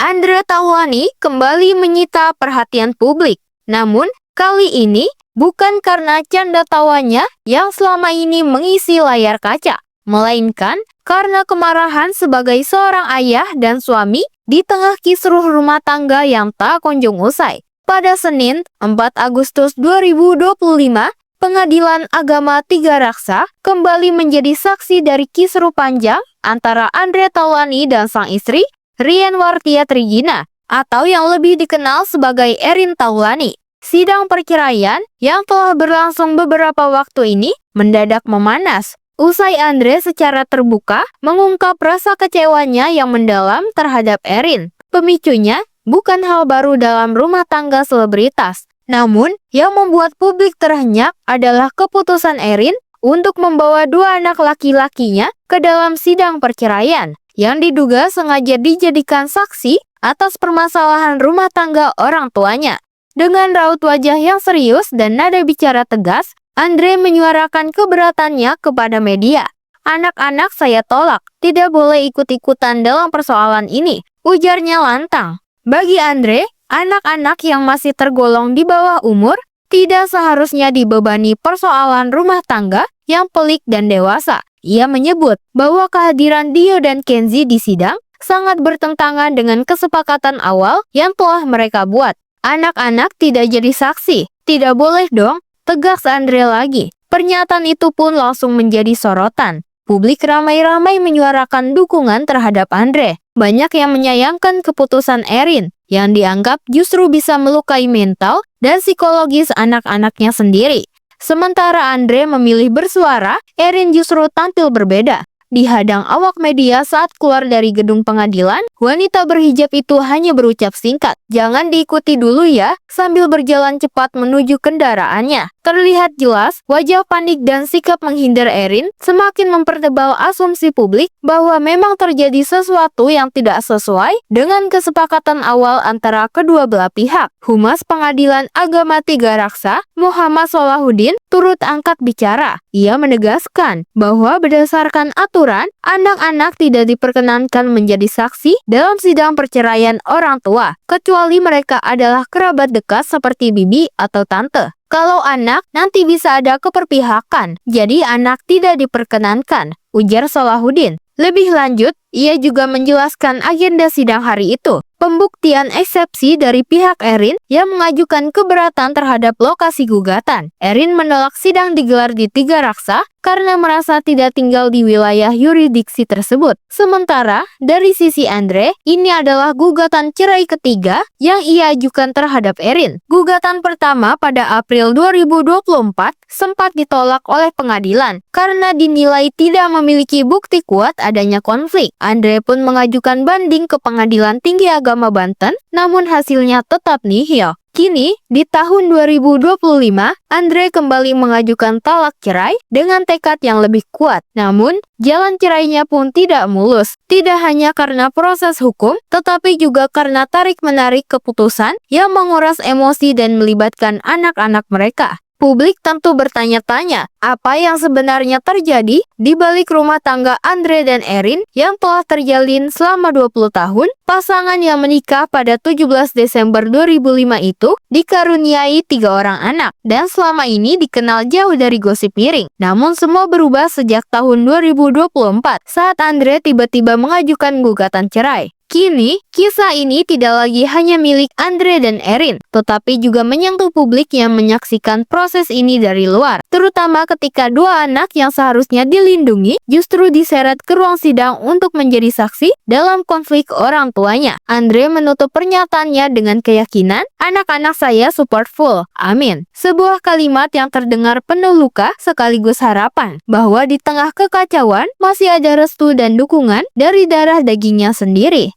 Andre Taulany kembali menyita perhatian publik. Namun, kali ini bukan karena canda tawanya yang selama ini mengisi layar kaca, melainkan karena kemarahan sebagai seorang ayah dan suami di tengah kisruh rumah tangga yang tak kunjung usai. Pada Senin, 4 Agustus 2025, Pengadilan Agama Tigaraksa kembali menjadi saksi dari kisruh panjang antara Andre Taulany dan sang istri, Rian Wartia Trigina, atau yang lebih dikenal sebagai Erin Taulany. Sidang perceraian yang telah berlangsung beberapa waktu ini mendadak memanas. Usai Andre secara terbuka mengungkap rasa kecewanya yang mendalam terhadap Erin. Pemicunya bukan hal baru dalam rumah tangga selebritas. Namun, yang membuat publik terhenyak adalah keputusan Erin untuk membawa dua anak laki-lakinya ke dalam sidang perceraian yang diduga sengaja dijadikan saksi atas permasalahan rumah tangga orang tuanya. Dengan raut wajah yang serius dan nada bicara tegas, Andre menyuarakan keberatannya kepada media. "Anak-anak saya tolak, tidak boleh ikut-ikutan dalam persoalan ini," ujarnya lantang. Bagi Andre, anak-anak yang masih tergolong di bawah umur tidak seharusnya dibebani persoalan rumah tangga yang pelik dan dewasa. Ia menyebut bahwa kehadiran Dio dan Kenzie di sidang sangat bertentangan dengan kesepakatan awal yang telah mereka buat. "Anak-anak tidak jadi saksi, tidak boleh dong," tegas Andre lagi. Pernyataan itu pun langsung menjadi sorotan. Publik ramai-ramai menyuarakan dukungan terhadap Andre. Banyak yang menyayangkan keputusan Erin, yang dianggap justru bisa melukai mental dan psikologis anak-anaknya sendiri. Sementara Andre memilih bersuara, Erin justru tampil berbeda. Dihadang awak media saat keluar dari gedung pengadilan, wanita berhijab itu hanya berucap singkat, "Jangan diikuti dulu ya," sambil berjalan cepat menuju kendaraannya. Terlihat jelas, wajah panik dan sikap menghindar Erin semakin mempertebal asumsi publik bahwa memang terjadi sesuatu yang tidak sesuai dengan kesepakatan awal antara kedua belah pihak. Humas Pengadilan Agama Tigaraksa, Muhammad Solahuddin, turut angkat bicara. Ia menegaskan bahwa berdasarkan aturan, anak-anak tidak diperkenankan menjadi saksi dalam sidang perceraian orang tua, kecuali mereka adalah kerabat dekat seperti bibi atau tante. Kalau anak, nanti bisa ada keperpihakan, jadi anak tidak diperkenankan, ujar Solahuddin. Lebih lanjut, ia juga menjelaskan agenda sidang hari itu. Pembuktian eksepsi dari pihak Erin yang mengajukan keberatan terhadap lokasi gugatan. Erin menolak sidang digelar di Tigaraksa karena merasa tidak tinggal di wilayah yurisdiksi tersebut. Sementara, dari sisi Andre, ini adalah gugatan cerai ketiga yang ia ajukan terhadap Erin. Gugatan pertama pada April 2024 sempat ditolak oleh pengadilan karena dinilai tidak memiliki bukti kuat adanya konflik. Andre pun mengajukan banding ke Pengadilan Tinggi Agama Banten, namun hasilnya tetap nihil. Kini, di tahun 2025, Andre kembali mengajukan talak cerai dengan tekad yang lebih kuat. Namun, jalan cerainya pun tidak mulus. Tidak hanya karena proses hukum, tetapi juga karena tarik-menarik keputusan yang menguras emosi dan melibatkan anak-anak mereka. Publik tentu bertanya-tanya, apa yang sebenarnya terjadi di balik rumah tangga Andre dan Erin yang telah terjalin selama 20 tahun? Pasangan yang menikah pada 17 Desember 2005 itu dikaruniai 3 orang anak dan selama ini dikenal jauh dari gosip miring. Namun semua berubah sejak tahun 2024 saat Andre tiba-tiba mengajukan gugatan cerai. Kini, kisah ini tidak lagi hanya milik Andre dan Erin, tetapi juga menyentuh publik yang menyaksikan proses ini dari luar. Terutama ketika dua anak yang seharusnya dilindungi justru diseret ke ruang sidang untuk menjadi saksi dalam konflik orang tuanya. Andre menutup pernyataannya dengan keyakinan, "Anak-anak saya support full, amin." Sebuah kalimat yang terdengar penuh luka sekaligus harapan bahwa di tengah kekacauan masih ada restu dan dukungan dari darah dagingnya sendiri.